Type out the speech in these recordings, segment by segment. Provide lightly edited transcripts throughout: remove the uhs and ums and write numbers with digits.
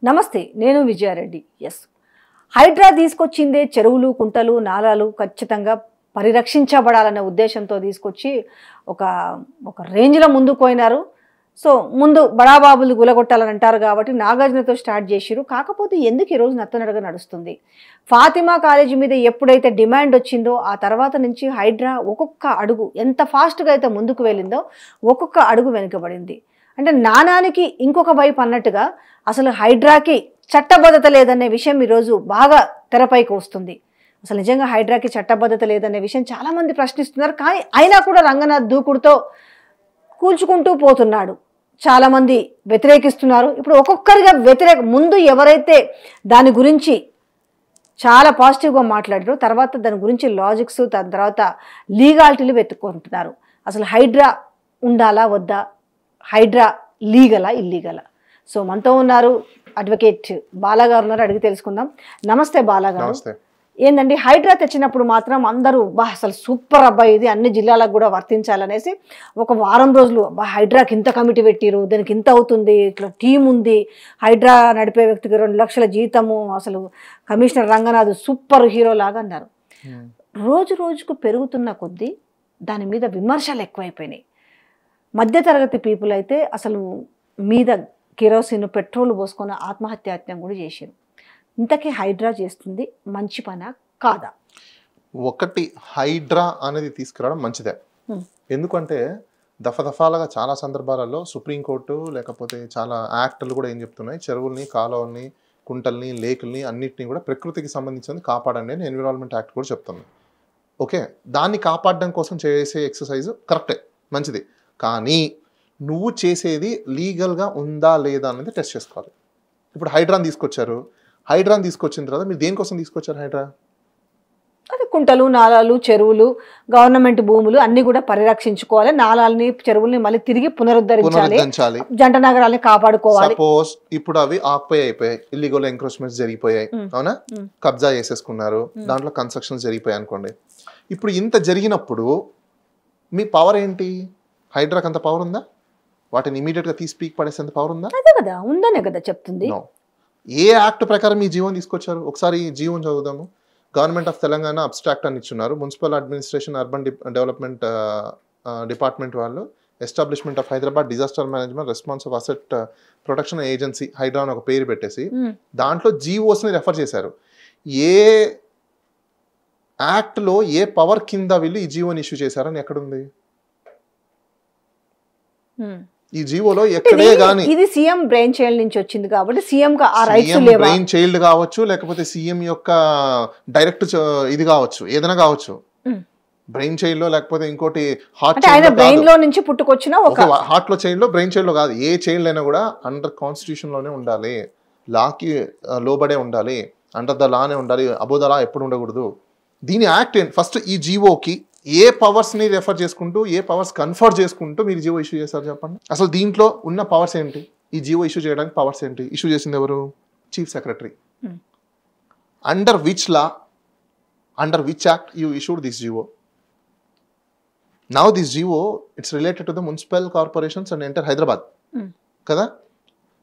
నమస్తే, నేను విజయారెడ్డి. ఎస్, హైడ్రా తీసుకొచ్చిందే చెరువులు, కుంటలు, నాలాలు ఖచ్చితంగా పరిరక్షించబడాలనే ఉద్దేశంతో తీసుకొచ్చి ఒక ఒక రేంజ్లో ముందుకు పోయినారు. సో ముందు బడాబాబులు గులగొట్టాలని అంటారు కాబట్టి నాగార్జునతో స్టార్ట్ చేసిరు. కాకపోతే ఎందుకు ఈరోజు నత్తనడగా నడుస్తుంది? ఫాతిమా కాలేజీ మీద ఎప్పుడైతే డిమాండ్ వచ్చిందో ఆ తర్వాత నుంచి హైడ్రా ఒక్కొక్క అడుగు ఎంత ఫాస్ట్గా అయితే ముందుకు వెళ్ళిందో ఒక్కొక్క అడుగు వెనుకబడింది. అంటే నాణానికి ఇంకొక వైపు అన్నట్టుగా అసలు హైడ్రాకి చట్టబద్ధత లేదనే విషయం ఈరోజు బాగా తెరపైకి వస్తుంది. అసలు నిజంగా హైడ్రాకి చట్టబద్ధత లేదనే విషయం చాలామంది ప్రశ్నిస్తున్నారు. కానీ అయినా కూడా రంగనాథ్ దూకుడుతో కూల్చుకుంటూ పోతున్నాడు. చాలామంది వ్యతిరేకిస్తున్నారు. ఇప్పుడు ఒక్కొక్కరిగా ముందు ఎవరైతే దాని గురించి చాలా పాజిటివ్గా మాట్లాడారో తర్వాత దాని గురించి లాజిక్స్, దాని తర్వాత లీగాలిటీలు వెతుక్కుంటున్నారు. అసలు హైడ్రా ఉండాలా వద్దా, హైడ్రా లీగలా ఇల్లీగలా? సో మనతో ఉన్నారు అడ్వకేట్ బాలాగారు ఉన్నారు, అడిగి తెలుసుకుందాం. నమస్తే బాలాగారు. ఏందండి, హైడ్రా తెచ్చినప్పుడు మాత్రం అందరూ అసలు సూపర్ అబ్బాయి, ఇది అన్ని జిల్లాలకు కూడా వర్తించాలనేసి ఒక వారం రోజులు హైడ్రాకి ఇంత కమిటీ పెట్టిరు, దానికి ఇంత అవుతుంది, ఇట్లా టీం ఉంది, హైడ్రా నడిపే వ్యక్తికి 2 లక్షల జీతము, అసలు కమిషనర్ రంగనాథ్ సూపర్ హీరో లాగా అన్నారు. రోజు రోజుకు పెరుగుతున్న కొద్దీ దాని మీద విమర్శలు ఎక్కువైపోయినాయి. మధ్యతరగతి పీపుల్ అయితే అసలు మీద కిరోసిన్, పెట్రోల్ పోసుకొని ఆత్మహత్యాయత్నం కూడా చేశారు. ఇంతకీ హైడ్రా చేస్తుంది మంచి పనా కాదా? ఒకటి, హైడ్రా అనేది తీసుకురావడం మంచిదే. ఎందుకంటే దఫాలుగా చాలా సందర్భాలలో సుప్రీంకోర్టు లేకపోతే చాలా యాక్టులు కూడా ఏం చెప్తున్నాయి, చెరువుల్ని, కాలువల్ని, కుంటల్ని, లేకుల్ని అన్నిటినీ కూడా ప్రకృతికి సంబంధించింది కాపాడండి అని ఎన్విరాన్మెంట్ యాక్ట్ కూడా చెప్తుంది. ఓకే, దాన్ని కాపాడడం కోసం చేసే ఎక్సర్సైజ్ కరెక్టే, మంచిది. కానీ నువ్వు చేసేది లీగల్గా ఉందా లేదా అనేది టెస్ట్ చేసుకోవాలి. ఇప్పుడు హైడ్రాని తీసుకొచ్చారు, హైడ్రాని తీసుకొచ్చిన తర్వాత మీరు దేనికోసం తీసుకొచ్చారు హైడ్రా? అదే కుంటలు, నాలాలు, చెరువులు, గవర్నమెంట్ భూములు అన్ని కూడా పరిరక్షించుకోవాలి, నాలాలని, చెరువుల్ని మళ్ళీ తిరిగి పునరుద్ధరించాలి, జంట నగరాలని కాపాడుకోవాలి. సపోజ్ ఇప్పుడు అవి ఆక్యుపై అయిపోయాయి, ఇల్లీగల్ ఎంక్రోచ్మెంట్స్ జరిగిపోయాయి, అవునా, కబ్జా చేసేసుకున్నారు, దాంట్లో కన్స్ట్రక్షన్స్ జరిగిపోయాయి అనుకోండి. ఇప్పుడు ఇంత జరిగినప్పుడు మీ పవర్ ఏంటి? హైడ్రాకి అంత పవర్ ఉందా? వాటిని ఇమీడియట్గా తీసి పీక్ పడేసేంత పవర్ ఉందా? అదే కదా, ఉందనే కదా చెప్తుంది. ఏ యాక్ట్ ప్రకారం ఈ జీవోని తీసుకొచ్చారు? ఒకసారి జీవోని చదువుదాము. గవర్నమెంట్ ఆఫ్ తెలంగాణ అబ్స్ట్రాక్ట్ అని ఇచ్చున్నారు. Municipal administration urban development department వాళ్ళు establishment of Hyderabad disaster management response of asset protection agency Hydraa అని ఒక పేరు పెట్టేసి దాంట్లో జీవోస్ని రెఫర్ చేశారు. ఏ యాక్ట్లో ఏ పవర్ కింద వీళ్ళు ఈ జీవోని ఇష్యూ చేశారని ఎక్కడుంది? ఈ జీవోలో ఎక్కడే గానీ ఇది సీఎం బ్రెయిన్ చైల్డ్ నుంచి వచ్చింది కాబట్టి సీఎం కా ఆ రైట్స్ లేవా? బ్రెయిన్ చైల్డ్ కావచ్చు, లేకపోతే సీఎం యొక్క డైరెక్ట్ ఇది కావచ్చు, ఏదైనా కావచ్చు. బ్రెయిన్ చైల్డ్ లో లేకపోతే ఇంకోటి హార్ట్ బ్రెయిన్ లో నుంచి పుట్టుకొచ్చిన ఒక హార్ట్ లో చైల్డ్ లో, బ్రెయిన్ చైల్డ్ లో కాదు, ఏ చైల్డ్ అయినా కూడా అండర్ కాన్స్టిట్యూషన్ లోనే ఉండాలి, లాకి లోబడే ఉండాలి, అండర్ ద లానే ఉండాలి, అబౌ ద లా ఎప్పుడు ఉండకూడదు. దీని యాక్ట్ ఫస్ట్ ఈ జీవోకి ఏ పవర్స్ ని రెఫర్ చేసుకుంటూ, ఏ పవర్స్ కన్ఫర్ చేసుకుంటూ మీరు జీవో ఇష్యూ చేశారు చెప్పండి. అసలు దీంట్లో ఉన్న పవర్స్ ఏంటి? ఈ జీవో ఇష్యూ చేయడానికి పవర్స్ ఏంటి? ఇష్యూ చేసింది ఎవరు? Chief secretary. Under which law, under which act you issued this GO? Now this GO it's related to the municipal corporations and enter Hyderabad కదా.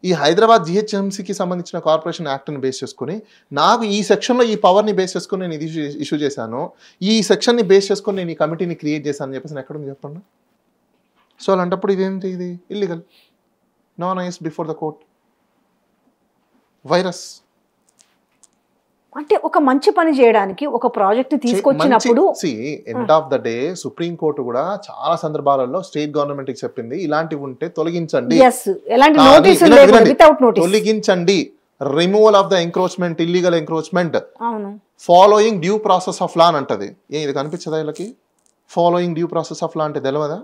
ఈ హైదరాబాద్ జిహెచ్ఎంసీకి సంబంధించిన కార్పొరేషన్ యాక్ట్ని బేస్ చేసుకుని నాకు ఈ సెక్షన్లో ఈ పవర్ని బేస్ చేసుకుని నేను ఇది ఇష్యూ చేశాను, ఈ సెక్షన్ని బేస్ చేసుకుని నేను ఈ కమిటీని క్రియేట్ చేశాను అని చెప్పేసి ఎక్కడ చెప్పండి. సో అలాంటప్పుడు ఇదేంటి? ఇది illegal, non ice before the court virus. అంటే ఒక మంచి పని చేయడానికి ఒక ప్రాజెక్ట్ తీసుకొచ్చినప్పుడు end of the day supreme court కూడా చాలా సందర్భాలలో స్టేట్ గవర్నమెంట్ కి చెప్పింది ఇలాంటివి ఉంటే తొలగించండి, తొలగించండి, removal of the encroachment, illegal encroachment, following due process of law అని అంటది. ఇది కనిపించదా వీళ్ళకి? Following due process of law అంటే తెలియదా?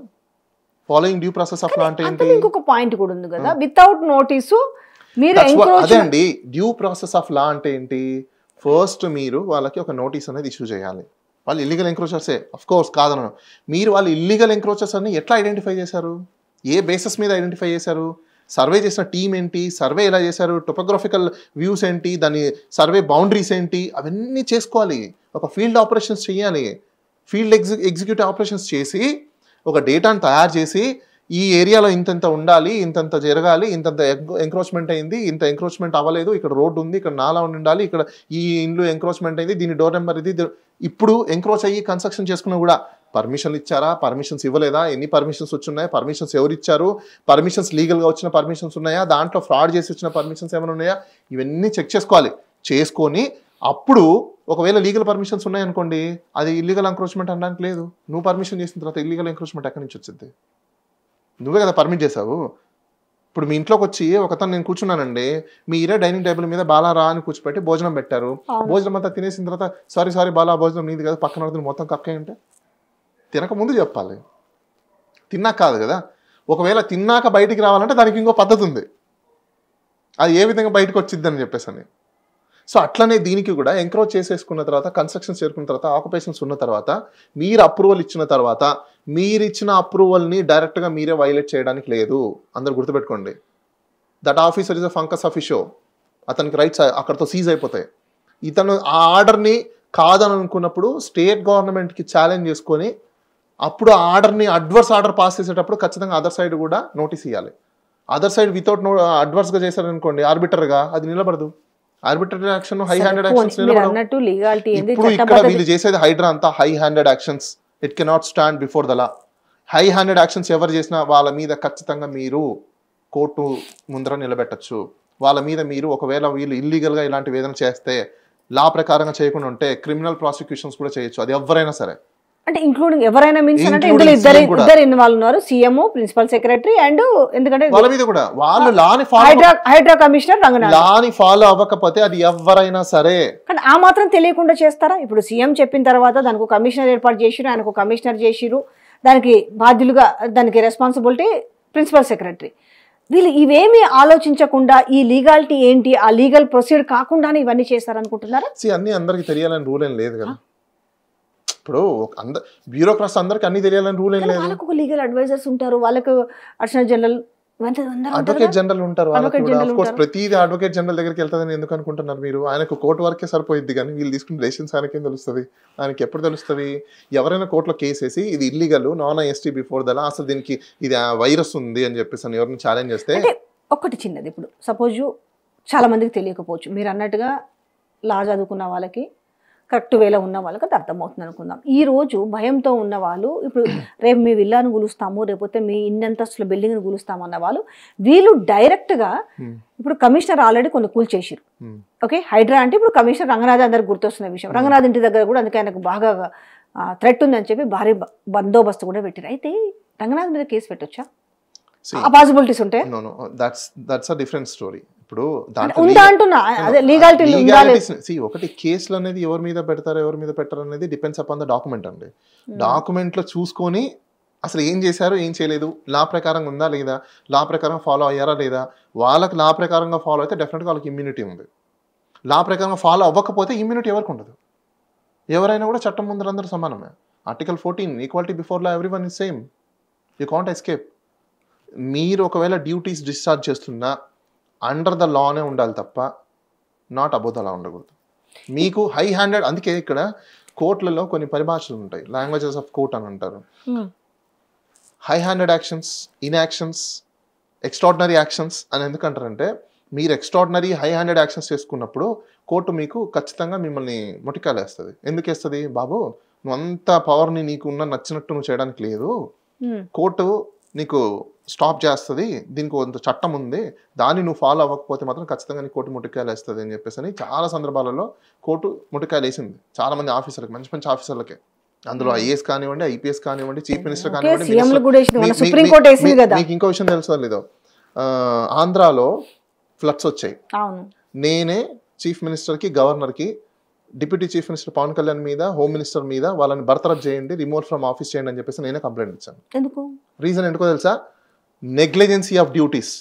Following due process of law అంటే ఏంటి? ఇంకొక పాయింట్ కూడా ఉంది కదా, వితౌట్ నోటీసు మీరు. అదే అండి, డ్యూ ప్రాసెస్ ఆఫ్ లా అంటే ఏంటి? ఫస్ట్ మీరు వాళ్ళకి ఒక నోటీస్ అనేది ఇష్యూ చేయాలి. వాళ్ళు ఇల్లీగల్ ఎంక్రోచర్సే, అఫ్ కోర్స్ కాదను. మీరు వాళ్ళు ఇల్లీగల్ ఎంక్రోచర్స్ అని ఎట్లా ఐడెంటిఫై చేశారు? ఏ బేసిస్ మీద ఐడెంటిఫై చేశారు? సర్వే చేసిన టీం ఏంటి, సర్వే ఎలా చేశారు, టోపోగ్రఫికల్ వ్యూస్ ఏంటి, దాని సర్వే బౌండరీస్ ఏంటి, అవన్నీ చేసుకోవాలి. ఒక ఫీల్డ్ ఆపరేషన్స్ చేయాలి. ఫీల్డ్ ఎగ్జిక్యూటివ్ ఆపరేషన్స్ చేసి ఒక డేటాను తయారు చేసి ఈ ఏరియాలో ఇంతంత ఉండాలి, ఇంతంత జరగాలి, ఇంతంత ఎంక్రోచ్మెంట్ అయింది, ఇంత ఎంక్రోచ్మెంట్ అవ్వలేదు, ఇక్కడ రోడ్డు ఉంది, ఇక్కడ నాలా ఉండాలి, ఇక్కడ ఈ ఇండ్లు ఎంక్రోచ్మెంట్ అయింది, దీని డోర్ నెంబర్ ఇది. ఇప్పుడు ఎంక్రోచ్ అయ్యి కన్స్ట్రక్షన్ చేసుకున్నా కూడా పర్మిషన్లు ఇచ్చారా, పర్మిషన్స్ ఇవ్వలేదా, ఎన్ని పర్మిషన్స్ వచ్చున్నాయి, పర్మిషన్స్ ఎవరు ఇచ్చారు, పర్మిషన్స్ లీగల్గా వచ్చిన పర్మిషన్స్ ఉన్నాయా, దాంట్లో ఫ్రాడ్ చేసి వచ్చిన పర్మిషన్స్ ఏమైనా ఉన్నాయా, ఇవన్నీ చెక్ చేసుకోవాలి. చేసుకొని అప్పుడు ఒకవేళ లీగల్ పర్మిషన్స్ ఉన్నాయనుకోండి, అది ఇల్లీగల్ ఎంక్రోచ్మెంట్ అనడానికి లేదు. నువ్వు పర్మిషన్ చేసిన తర్వాత ఇల్లీగల్ ఎంక్రోచ్మెంట్ ఎక్కడి నుంచి వచ్చింది? నువ్వే కదా పర్మిట్ చేసావు. ఇప్పుడు మీ ఇంట్లోకి వచ్చి ఒకతను నేను కూర్చున్నానండి, మీరే డైనింగ్ టేబుల్ మీద బాలారా అని కూర్చోపెట్టి భోజనం పెట్టారు. భోజనం అంతా తినేసిన తర్వాత సారీ బాలా భోజనం నీది కదా, పక్కన మొత్తం కక్కే అంటే తినక ముందు చెప్పాలి, తిన్నాక కాదు కదా. ఒకవేళ తిన్నాక బయటికి రావాలంటే దానికి ఇంకో పద్ధతి ఉంది, అది ఏ విధంగా బయటకు వచ్చింది అని చెప్పేసి. సో అట్లనే దీనికి కూడా ఎంక్రోచ్ చేసేసుకున్న తర్వాత, కన్స్ట్రక్షన్స్ చేరుకున్న తర్వాత, ఆక్యుపేషన్స్ ఉన్న తర్వాత, మీరు అప్రూవల్ ఇచ్చిన తర్వాత, మీరు ఇచ్చిన అప్రూవల్ని డైరెక్ట్గా మీరే వైలేట్ చేయడానికి లేదు. అందరు గుర్తుపెట్టుకోండి. దట్ ఆఫీసర్ ఇస్ అ ఫంకస్ ఆఫీషో. అతనికి రైట్స్ అక్కడితో సీజ్ అయిపోతాయి. ఇతను ఆ ఆర్డర్ని కాదని అనుకున్నప్పుడు స్టేట్ గవర్నమెంట్కి ఛాలెంజ్ చేసుకొని అప్పుడు ఆ ఆర్డర్ని అడ్వర్స్ ఆర్డర్ పాస్ చేసేటప్పుడు ఖచ్చితంగా అదర్ సైడ్ కూడా నోటీస్ ఇవ్వాలి. అదర్ సైడ్ వితౌట్ అడ్వర్స్గా చేశారనుకోండి ఆర్బిటర్గా, అది నిలబడదు. Arbitrary action, high handed actions నిలబడవు. ఇప్పుడు ఇక్కడ వీళ్ళు చేసేది హైడ్రా అంతా high handed actions. It cannot stand before the law. High handed actions ఎవరు చేసినా వాళ్ళ మీద ఖచ్చితంగా మీరు కోర్టు ముందర నిలబెట్టచ్చు. వాళ్ళ మీద మీరు ఒకవేళ వీళ్ళు ఇల్లీగల్గా ఇలాంటివి ఏదైనా చేస్తే, లా ప్రకారంగా చేయకుండా ఉంటే క్రిమినల్ ప్రాసిక్యూషన్స్ కూడా చేయొచ్చు. అది ఎవరైనా సరే, అంటే ఇంక్లూడింగ్ ఎవరైనా మీన్స్ అంటే ఇందులో ఇద్దరు ఇన్వాల్వ్ ఉన్నారు, సీఎం, ప్రిన్సిపల్ సెక్రటరీ అండ్ ఎందుకంటే వాళ్ళ మీద కూడా వాళ్ళు లాని హైడ్రా కమిషనర్ రంగనాథ్ లాని ఫాలో అవ్వకపోతే అది ఎవరైనా సరే. కానీ ఆ మాత్రం తెలియకుండా చేస్తారా? ఇప్పుడు సీఎం చెప్పిన తర్వాత దానికి కమిషనర్ ఏర్పాటు చేసిరు, ఆయనకు కమిషనర్ చేసిరు, దానికి బాధ్యులుగా దానికి రెస్పాన్సిబిలిటీ ప్రిన్సిపల్ సెక్రటరీ. వీళ్ళు ఇవేమీ ఆలోచించకుండా ఈ లీగాలిటీ ఏంటి, ఆ లీగల్ ప్రొసీడ్ కాకుండానే ఇవన్నీ చేస్తారనుకుంటున్నారా? అన్ని అందరికి తెలియాలని రూల్ ఏం లేదు కదా. ఇప్పుడు బ్యూరోక్రాట్స్ అందరికి అన్ని తెలియాలని రూల్ ఏం లేదు. వాళ్ళకు లీగల్ అడ్వైజర్స్ ఉంటారు, వాళ్ళకు అడిషనల్ జనరల్, అడ్వకేట్ జనరల్ ఉంటారు. ప్రతిదీ అడ్వకేట్ జనరల్ దగ్గరికి వెళ్తుందని ఎందుకు అనుకుంటున్నారు మీరు? ఆయనకు కోర్టు వరకే సరిపోయింది, కానీ వీళ్ళు తీసుకున్న డెసిషన్స్ ఆయనకేం తెలుస్తుంది? ఆయనకి ఎప్పుడు తెలుస్తుంది? ఎవరైనా కోర్టులో కేసు వేసి ఇది ఇల్లీగల్, నాన్ ఎస్టీ బిఫోర్ దలా, అసలు దీనికి ఇది వైరస్ ఉంది అని చెప్పేసి అని ఎవరిని ఛాలెంజ్ చేస్తే, ఒకటి చిన్నది, ఇప్పుడు సపోజ్ చాలా మందికి తెలియకపోవచ్చు, మీరు అన్నట్టుగా లా చదువుకున్న వాళ్ళకి, కరెక్ట్ వేలో ఉన్న వాళ్ళకి అది అర్థమవుతుంది అనుకుందాం. ఈ రోజు భయంతో ఉన్న వాళ్ళు, ఇప్పుడు రేపు మీ విల్లాను గులుస్తాము, రేపోతే మీ ఇన్నంతస్తుల బిల్డింగ్ని గులుస్తాము అన్న వాళ్ళు, వీళ్ళు డైరెక్ట్గా ఇప్పుడు కమిషనర్ ఆల్రెడీ కొన్ని కూల్ చేసిరు. ఓకే, హైడ్రా అంటే ఇప్పుడు కమిషనర్ రంగనాథ్ అందరికి గుర్తొస్తున్న విషయం. రంగనాథ్ ఇంటి దగ్గర కూడా అందుకే ఆయనకు బాగా థ్రెట్ ఉందని చెప్పి భారీ బందోబస్తు కూడా పెట్టారు. అయితే రంగనాథ్ మీద కేసు పెట్టొచ్చా? ఆ పాసిబిలిటీస్ ఉంటాయి. That's a different story. ఇప్పుడు ఒకటి కేసులు అనేది ఎవరి మీద పెడతారు, ఎవరి మీద పెట్టారు అనేది డిపెండ్స్ అపాన్ ద డాక్యుమెంట్ అండి. డాక్యుమెంట్ లో చూసుకొని అసలు ఏం చేశారు, ఏం చేయలేదు, లా ప్రకారం ఉందా లేదా, లా ప్రకారం ఫాలో అయ్యారా లేదా. వాళ్ళకి లా ప్రకారంగా ఫాలో అయితే డెఫినెట్గా వాళ్ళకి ఇమ్యూనిటీ ఉంది. లా ప్రకారంగా ఫాలో అవ్వకపోతే ఇమ్యూనిటీ ఎవరికి ఉండదు. ఎవరైనా కూడా చట్టం ముందర అందరూ సమానమే. Article 14 equality before law, everyone is same, you can't escape. మీరు ఒకవేళ డ్యూటీస్ డిశ్చార్జ్ చేస్తున్నా అండర్ ద లానే ఉండాలి తప్ప నాట్ అబౌవ్ ద లా ఉండకూడదు. మీకు హై హ్యాండెడ్, అందుకే ఇక్కడ కోర్టులలో కొన్ని పరిభాషలు ఉంటాయి, లాంగ్వేజెస్ ఆఫ్ కోర్ట్ అని అంటారు. High handed actions, inactions, extraordinary actions అని ఎందుకంటారంటే, మీరు ఎక్స్ట్రాడినరీ హై హ్యాండెడ్ యాక్షన్స్ చేసుకున్నప్పుడు కోర్టు మీకు ఖచ్చితంగా మిమ్మల్ని మొటికాయలు వేస్తుంది. ఎందుకు వేస్తుంది? బాబు నువ్వు అంత పవర్ని నీకు ఉన్న నచ్చినట్టు నువ్వు చేయడానికి లేదు, కోర్టు నీకు స్టాప్ చేస్తుంది, దీనికి కొంత చట్టం ఉంది, దాన్ని నువ్వు ఫాలో అవ్వకపోతే మాత్రం ఖచ్చితంగా నీ కోర్టు ముటికాయలు వేస్తుంది అని చెప్పేసి అని చాలా సందర్భాలలో కోర్టు ముటికాయలు వేసింది చాలా మంది ఆఫీసర్లకి, మంచి మంచి ఆఫీసర్లకే. అందులో ఐఏఎస్ కానివ్వండి, ఐపీఎస్ కానివ్వండి, చీఫ్ మినిస్టర్ కానివ్వండి. మీకు ఇంకో విషయం తెలుసో లేదో, ఆంధ్రాలో ఫ్లడ్స్ వచ్చాయి. నేనే చీఫ్ మినిస్టర్కి, గవర్నర్కి, deputy chief minister Pawan Kalyan మీద, హోమ్ మినిస్టర్ మీద వాళ్ళని బర్తరఫ్ చేయండి, రిమూవ్ ఫ్రమ్ ఆఫీస్ చేయండి అని చెప్పేసి నేనే కంప్లైంట్ ఇచ్చాను. ఎందుకు? రీజన్ ఎందుకో తెలుసా? Negligence of duties.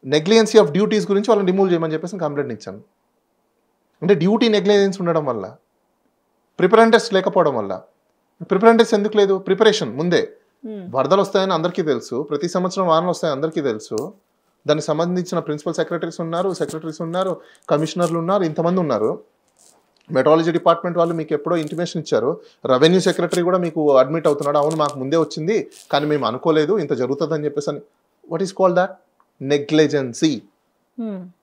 Negligence of duties గురించి వాళ్ళని రిమూవ్ చేయమని చెప్పేసి కంప్లైంట్ ఇచ్చాను. అంటే డ్యూటీ నెగ్లిజెన్స్ ఉండడం వల్ల, ప్రిపరెంటర్స్ లేకపోవడం వల్ల. ప్రిపరెంటర్స్ ఎందుకు లేదు? ప్రిపరేషన్ ముందే. వరదలు వస్తాయని అందరికీ తెలుసు, ప్రతి సంవత్సరం వానలు వస్తాయని అందరికీ తెలుసు. దానికి సంబంధించిన ప్రిన్సిపల్ సెక్రటరీస్ ఉన్నారు, కమిషనర్లు ఉన్నారు, ఇంతమంది ఉన్నారు. మెట్రాలజీ డిపార్ట్మెంట్ వాళ్ళు మీకు ఎప్పుడో ఇంటిమేషన్ ఇచ్చారు, రెవెన్యూ సెక్రటరీ కూడా మీకు అడ్మిట్ అవుతున్నాడు, అవును మాకు ముందే వచ్చింది కానీ మేము అనుకోలేదు ఇంత జరుగుతుందని చెప్పేసి అని. What is called that? Negligence.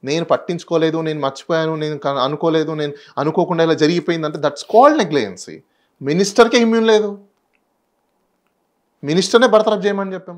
నేను పట్టించుకోలేదు, నేను మర్చిపోయాను, నేను అనుకోలేదు, నేను అనుకోకుండా ఇలా జరిగిపోయిందంటే దట్స్ కాల్డ్ నెగ్లిజెన్సీ. మినిస్టర్కే ఇమ్యూన్ లేదు, మినిస్టర్నే బర్తరఫ్ చేయమని చెప్పాం.